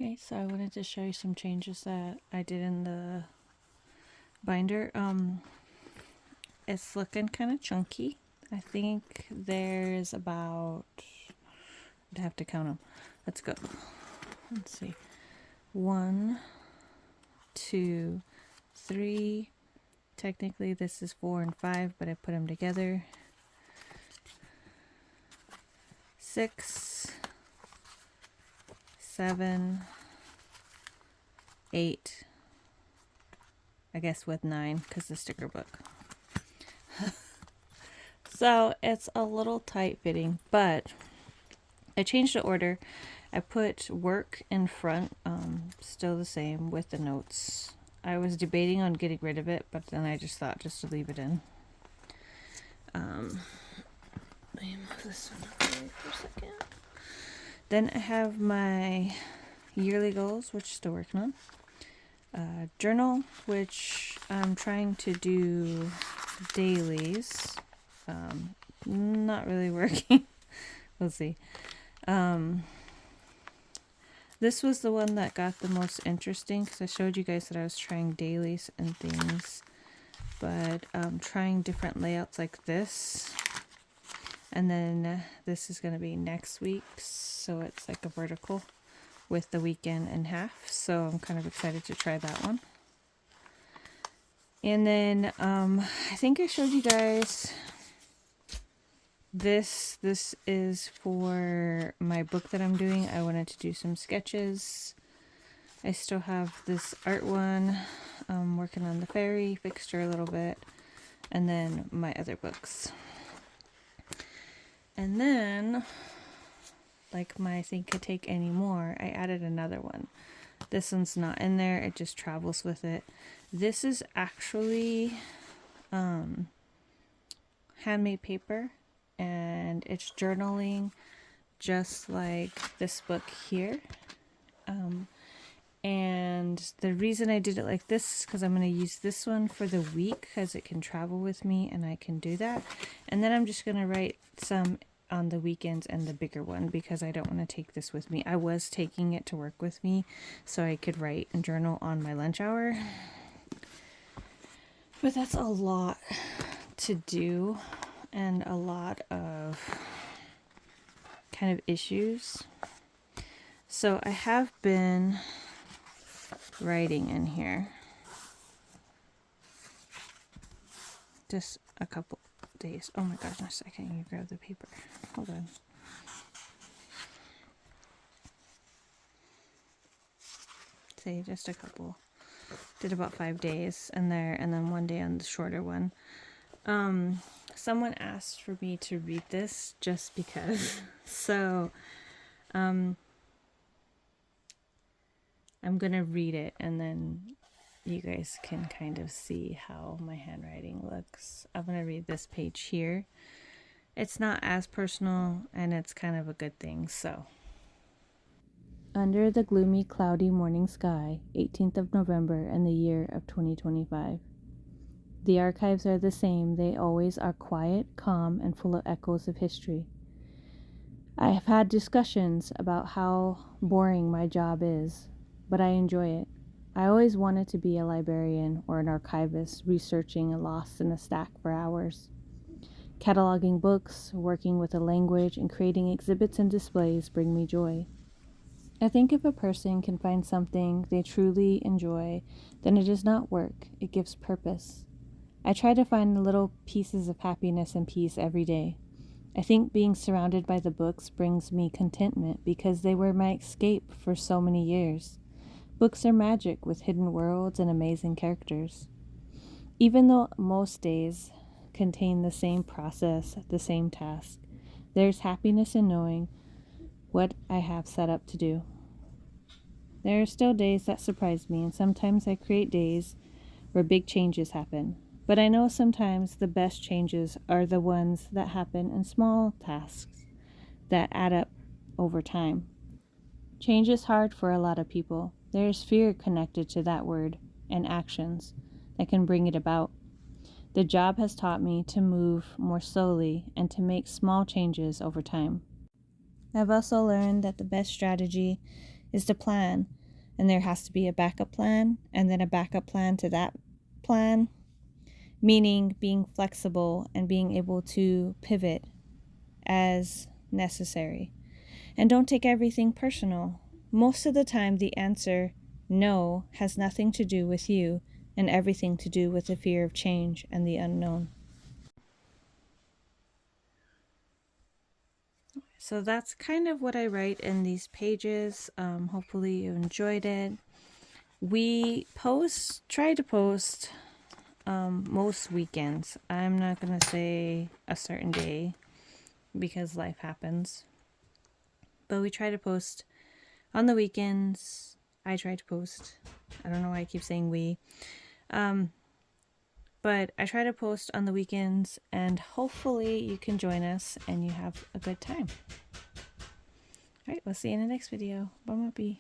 Okay, so I wanted to show you some changes that I did in the binder. It's looking kind of chunky. I think there's about, I'd have to count them. Let's go. Let's see. 1, 2, 3. Technically this is 4 and 5, but I put them together. 6, 7, 8. I guess with 9 because the sticker book. So it's a little tight fitting, but I changed the order. I put work in front, still the same with the notes. I was debating on getting rid of it, but then I just thought just to leave it in. Let me move this one away for a second. Then I have my yearly goals, which I'm still working on. Journal, which I'm trying to do dailies. Not really working. We'll see. This was the one that got the most interesting because I showed you guys that I was trying dailies and things, but trying different layouts like this. And then this is going to be next week's, so it's like a vertical with the weekend in half. So I'm kind of excited to try that one. And then I think I showed you guys this is for my book that I'm doing. I wanted to do some sketches. I still have this art one. I'm working on the fairy fixture a little bit, and then my other books. And then, like my Think Could Take Any More, I added another one. This one's not in there, it just travels with it. This is actually handmade paper, and it's journaling just like this book here. And the reason I did it like this is because I'm going to use this one for the week because it can travel with me and I can do that. And then I'm just going to write some on the weekends and the bigger one because I don't want to take this with me. I was taking it to work with me so I could write and journal on my lunch hour. But that's a lot to do and a lot of kind of issues. So I have been writing in here just a couple days. Oh my goodness, I can't even grab the paper. Hold on. Say just a couple. Did about 5 days in there, and then 1 day on the shorter one. Someone asked for me to read this just because. So I'm gonna read it and then you guys can kind of see how my handwriting looks. I'm gonna read this page here. It's not as personal and it's kind of a good thing, so. Under the gloomy, cloudy morning sky, 18th of November in the year of 2025. The archives are the same. They always are quiet, calm, and full of echoes of history. I have had discussions about how boring my job is, but I enjoy it. I always wanted to be a librarian or an archivist, researching a lost in a stack for hours. Cataloging books, working with a language, and creating exhibits and displays bring me joy. I think if a person can find something they truly enjoy, then it does not work, it gives purpose. I try to find the little pieces of happiness and peace every day. I think being surrounded by the books brings me contentment because they were my escape for so many years. Books are magic with hidden worlds and amazing characters. Even though most days contain the same process, the same task, there's happiness in knowing what I have set up to do. There are still days that surprise me, and sometimes I create days where big changes happen. But I know sometimes the best changes are the ones that happen in small tasks that add up over time. Change is hard for a lot of people. There is fear connected to that word and actions that can bring it about. The job has taught me to move more slowly and to make small changes over time. I've also learned that the best strategy is to plan, and there has to be a backup plan, and then a backup plan to that plan, meaning being flexible and being able to pivot as necessary. And don't take everything personal. Most of the time, the answer no has nothing to do with you and everything to do with the fear of change and the unknown. So that's kind of what I write in these pages. Hopefully you enjoyed it. We try to post most weekends. I'm not going to say a certain day because life happens. But we try to post on the weekends. I try to post. I don't know why I keep saying we. But I try to post on the weekends, and hopefully you can join us and you have a good time. All right, we'll see you in the next video. Bye, Muppy.